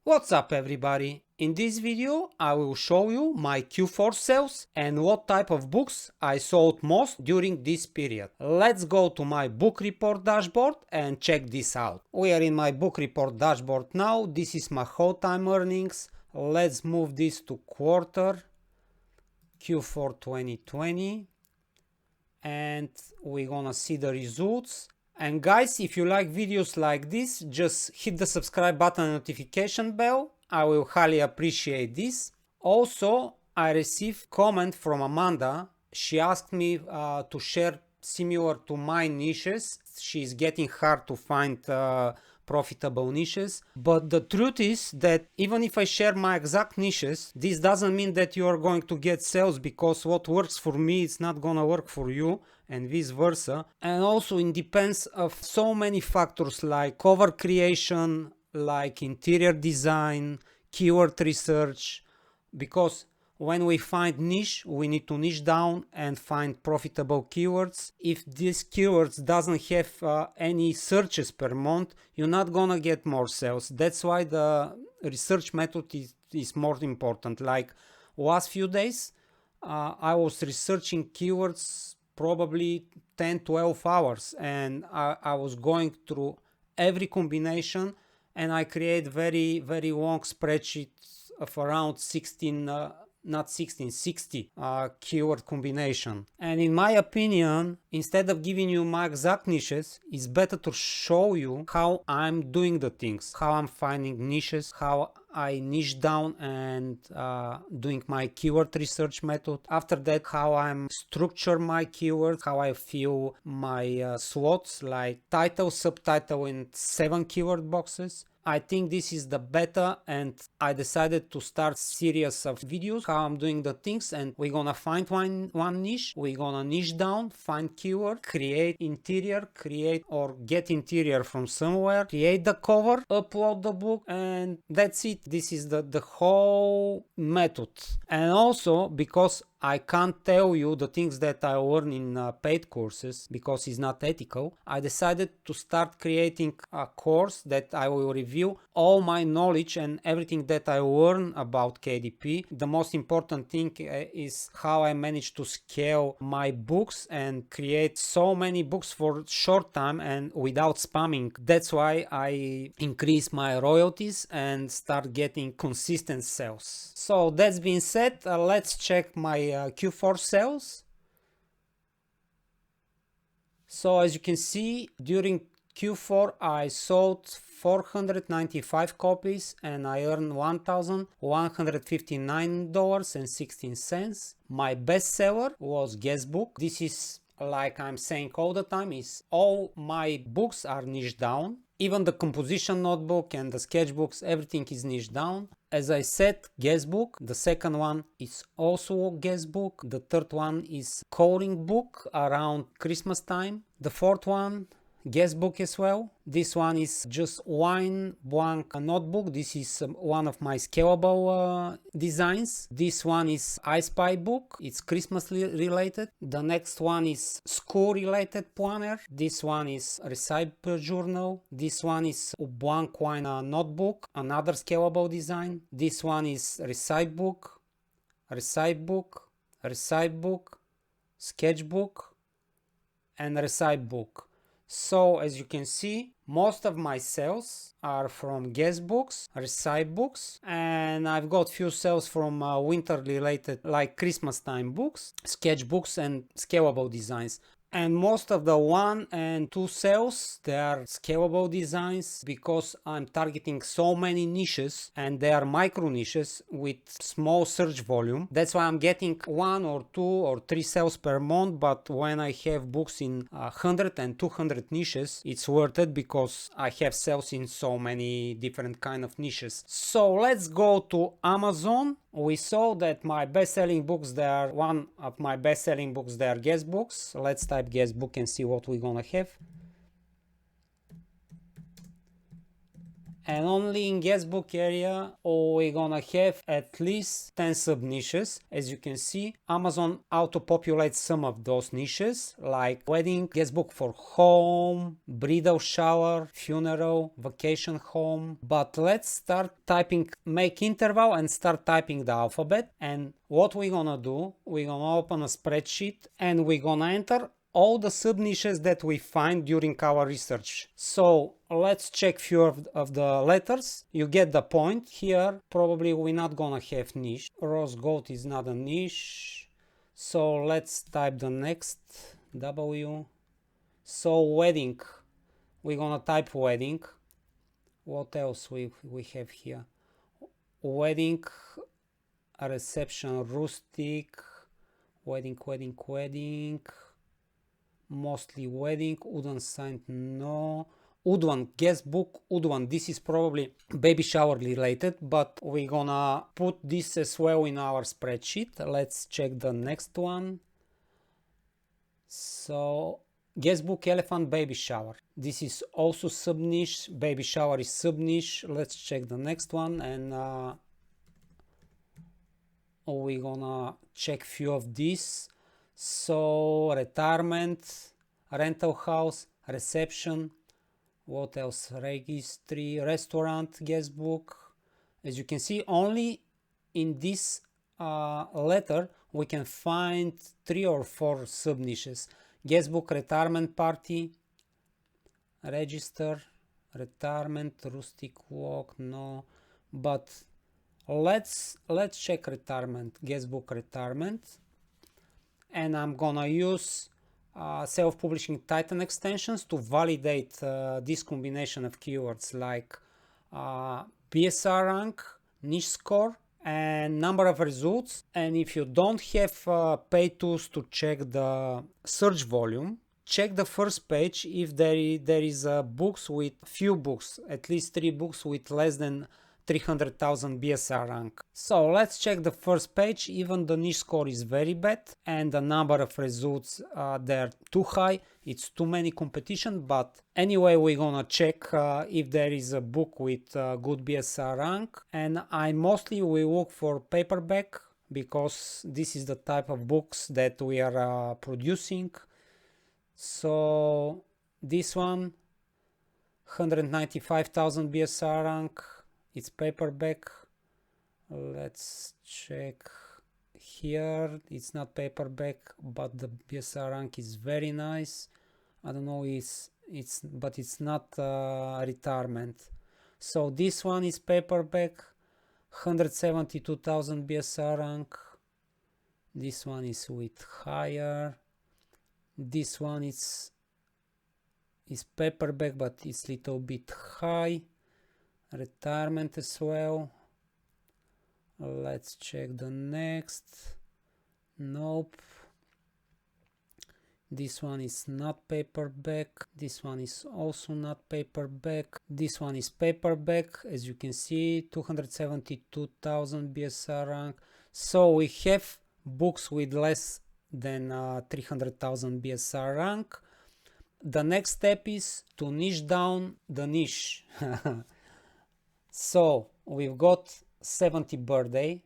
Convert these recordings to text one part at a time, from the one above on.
What's up everybody? In this video I will show you my Q4 sales and what type of books I sold most during this period. Let's go to my book report dashboard and check this out. We are in my book report dashboard now. This is my whole time earnings. Let's move this to quarter Q4 2020 and we're gonna see the results. And guys, if you like videos like this, just hit the subscribe button and notification bell. I will highly appreciate this. Also, I received comment from Amanda. She asked me to share similar to my niches. She's getting hard to find profitable niches, but the truth is that even if I share my exact niches, this doesn't mean that you are going to get sales, because what works for me is not gonna work for you, and vice versa. And also it depends of so many factors like cover creation, like interior design, keyword research, because when we find niche, we need to niche down and find profitable keywords. If these keywords doesn't have any searches per month, you're not gonna get more sales. That's why the research method is more important. Like last few days, I was researching keywords probably 10-12 hours, and I was going through every combination, and I create very long spreadsheets of around 60 keyword combination. And in my opinion, instead of giving you my exact niches, it's better to show you how I'm doing the things, how I'm finding niches, how I niche down and doing my keyword research method. After that, how I'm structure my keywords, how I fill my slots like title, subtitle, and 7 keyword boxes. I think this is the beta, and I decided to start series of videos how I'm doing the things, and we're gonna find one niche, we're gonna niche down, find keyword, create interior, create or get interior from somewhere, create the cover, upload the book, and that's it. This is the whole method. And also, because I can't tell you the things that I learn in paid courses because it's not ethical, I decided to start creating a course that I will review all my knowledge and everything that I learn about KDP. The most important thing is how I managed to scale my books and create so many books for short time and without spamming. That's why I increase my royalties and start getting consistent sales. So that being said, let's check my Q4 sales. So as you can see, during Q4 I sold 495 copies and I earned $1,159.16. My best seller was Guestbook. This is, like I'm saying all the time, is all my books are niche down. Even the composition notebook and the sketchbooks, everything is niche down. As I said, Guestbook. The second one is also Guestbook. The third one is coloring book around Christmas time. The fourth one, Guestbook as well. This one is just wine blank notebook. This is one of my scalable designs. This one is I Spy book. It's Christmas related. The next one is school related planner. This one is recipe journal. This one is blank wine notebook, another scalable design. This one is recipe book, sketchbook, and recipe book. So as you can see, most of my sales are from guest books, recipe books, and I've got few sales from winter related like Christmas time books, sketchbooks, and scalable designs. And most of the 1 and 2 sales, they are scalable designs because I'm targeting so many niches and they are micro niches with small search volume. That's why I'm getting 1 or 2 or 3 sales per month. But when I have books in 100 and 200 niches, it's worth it because I have sales in so many different kind of niches. So let's go to Amazon. We saw that my best-selling books, they are one of my best-selling books, they are guest books. Let's type guest book and see what we're gonna have. And only in guestbook area we're gonna have at least 10 sub niches. As you can see, Amazon auto populates some of those niches like wedding, guestbook for home, bridal shower, funeral, vacation home. But let's start typing, make interval and start typing the alphabet. And what we're gonna do, we're gonna open a spreadsheet and we're gonna enter all the sub niches that we find during our research. So let's check few of the letters. You get the point. Here probably we're not gonna have niche. Rose gold is not a niche, so let's type the next W. So wedding, we're gonna type wedding. What else we have here? Wedding, a reception, rustic, wedding, mostly wedding, Udon signed, no. Udon, guestbook, Udon, this is probably baby shower related, but we're gonna put this as well in our spreadsheet. Let's check the next one. So guestbook, elephant, baby shower. This is also sub niche, baby shower is sub niche. Let's check the next one, and we're gonna check few of these. So retirement, rental house, reception, what else? Registry, restaurant, guestbook. As you can see, only in this letter we can find 3 or 4 sub niches. Guestbook, retirement party, register, retirement, rustic walk, no. But let's check retirement, guestbook, retirement. And I'm gonna use self-publishing Titan extensions to validate this combination of keywords like BSR rank, niche score, and number of results. And if you don't have paid tools to check the search volume, check the first page if there is books with few books, at least 3 books with less than 300,000 BSR rank. So let's check the first page. Even the niche score is very bad and the number of results they're too high. It's too many competition, but anyway we're gonna check if there is a book with good BSR rank. And I mostly will look for paperback because this is the type of books that we are producing. So this one, 195,000 BSR rank. It's paperback. Let's check here. It's not paperback, but the BSR rank is very nice. I don't know, but it's not retirement. So this one is paperback, 172,000 BSR rank. This one is with higher. This one is paperback, but it's little bit high. Retirement as well. Let's check the next. Nope. This one is not paperback. This one is also not paperback. This one is paperback. As you can see, 272,000 BSR rank. So we have books with less than 300,000 BSR rank. The next step is to niche down the niche. So we've got 70 birthday.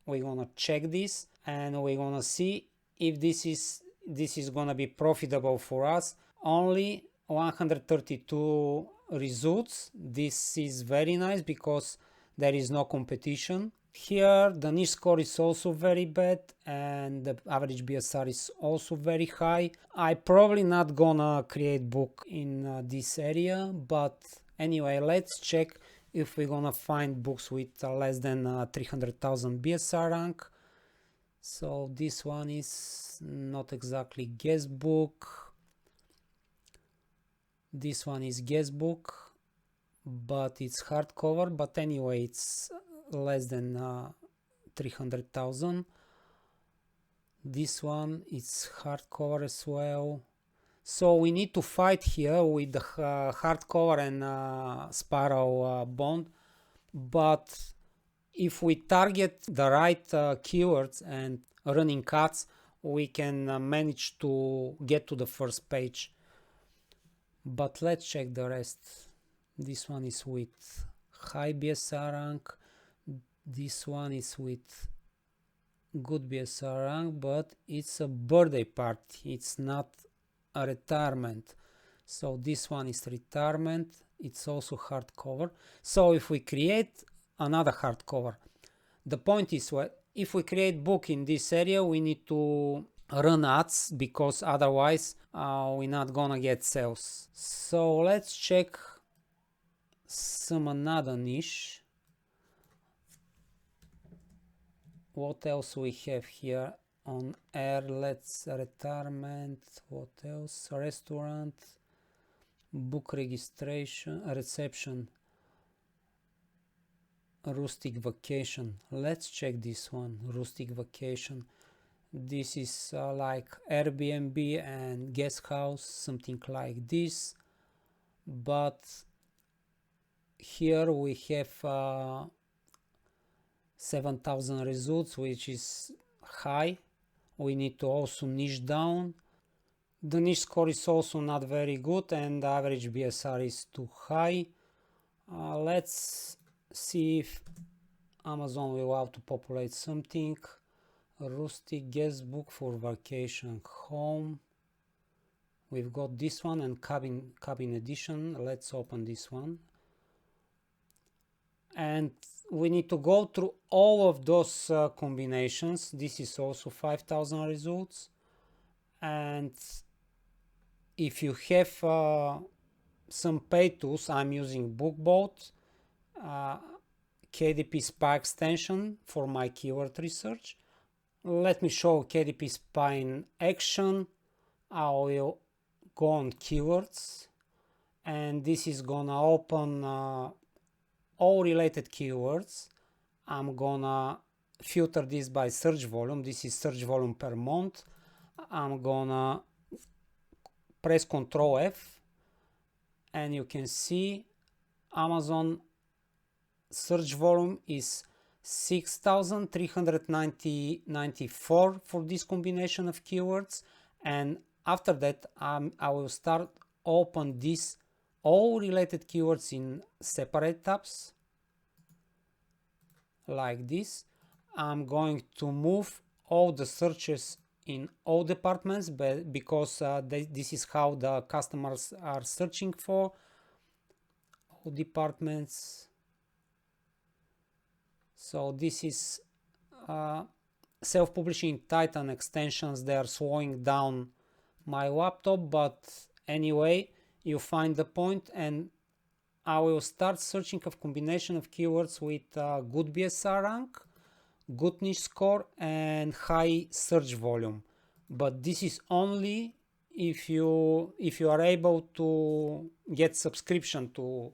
We're gonna check this and we're gonna see if this is gonna be profitable for us. Only 132 results. This is very nice because there is no competition. Here the niche score is also very bad and the average BSR is also very high. I probably not gonna create book in this area, but anyway, let's check if we're gonna find books with less than 300,000 BSR rank. So this one is not exactly guestbook. This one is guestbook, but it's hardcover. But anyway, it's less than 300,000. This one is hardcover as well. So we need to fight here with the hardcover and spiral bond. But if we target the right keywords and running cuts, we can manage to get to the first page. But let's check the rest. This one is with high BSR rank. This one is with good BSR rank, but it's a birthday party, it's not a retirement. So this one is retirement, it's also hardcover. So if we create another hardcover, the point is, well, if we create book in this area, we need to run ads, because otherwise we're not gonna get sales. So let's check some another niche. What else we have here on air? Let's retirement. What else? Restaurant, book registration, reception, rustic vacation. Let's check this one, rustic vacation. This is like Airbnb and guest house, something like this. But here we have 7,000 results, which is high. We need to also niche down. The niche score is also not very good, and the average BSR is too high. Let's see if Amazon will auto-populate something. Rustic guest book for vacation home. We've got this one and cabin edition. Let's open this one. And we need to go through all of those combinations. This is also 5,000 results. And if you have some paid tools, I'm using Bookboard KDP Spark extension for my keyword research. Let me show KDP Spark in action. I will go on keywords, and this is gonna open all related keywords. I'm gonna filter this by search volume. This is search volume per month. I'm gonna press Ctrl F, and you can see Amazon search volume is 6,394 for this combination of keywords. And after that I will start open this all related keywords in separate tabs like this. I'm going to move all the searches in all departments, but because this is how the customers are searching for all departments. So this is self-publishing Titan extensions. They are slowing down my laptop, but anyway, you find the point, and I will start searching of combination of keywords with good BSR rank, good niche score, and high search volume. But this is only if you are able to get subscription to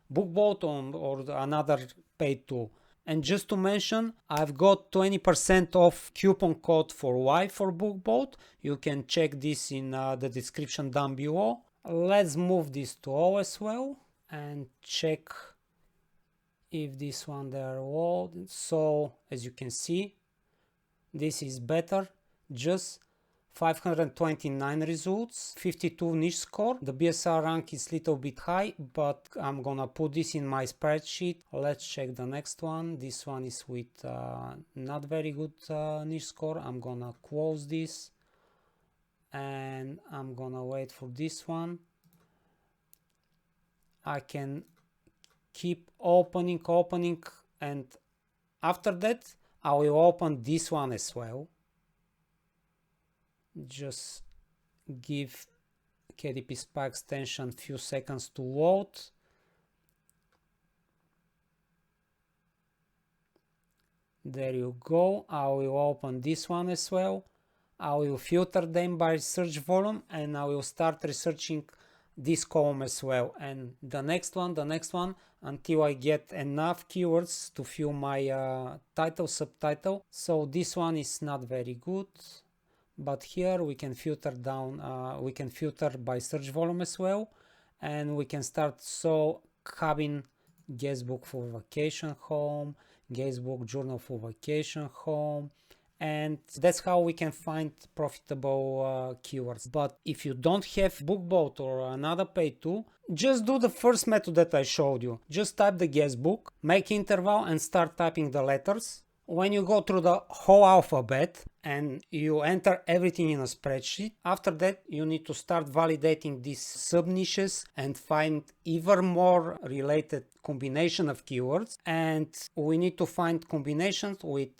Bookboard or another paid tool. And just to mention, I've got 20% off coupon code for Y for Bookboard. You can check this in the description down below. Let's move this to O as well and check if this one there all. So as you can see, this is better. Just 529 results, 52 niche score. The BSR rank is a little bit high, but I'm gonna put this in my spreadsheet. Let's check the next one. This one is with not very good niche score. I'm gonna close this and I'm gonna wait for this one. I can keep opening, and after that I will open this one as well. Just give KDP Spark extension few seconds to load. There you go. I will open this one as well. I will filter them by search volume, and I will start researching this column as well, and the next one until I get enough keywords to fill my title, subtitle. So this one is not very good, but here we can filter down, we can filter by search volume as well, and we can start. So cabin guestbook for vacation home, guestbook journal for vacation home, and that's how we can find profitable keywords. But if you don't have Bookboard or another paid tool, just do the first method that I showed you. Just type the guessbook, make interval and start typing the letters. When you go through the whole alphabet and you enter everything in a spreadsheet, after that you need to start validating these sub-niches and find even more related combination of keywords. And we need to find combinations with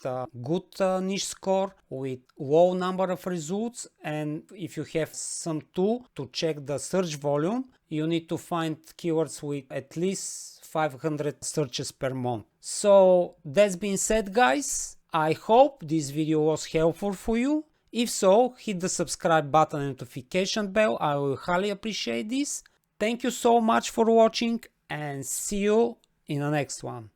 good niche score, with low number of results. And if you have some tool to check the search volume, you need to find keywords with at least 500 searches per month. So that's been said, guys. I hope this video was helpful for you. If so, hit the subscribe button and notification bell. I will highly appreciate this. Thank you so much for watching and see you in the next one.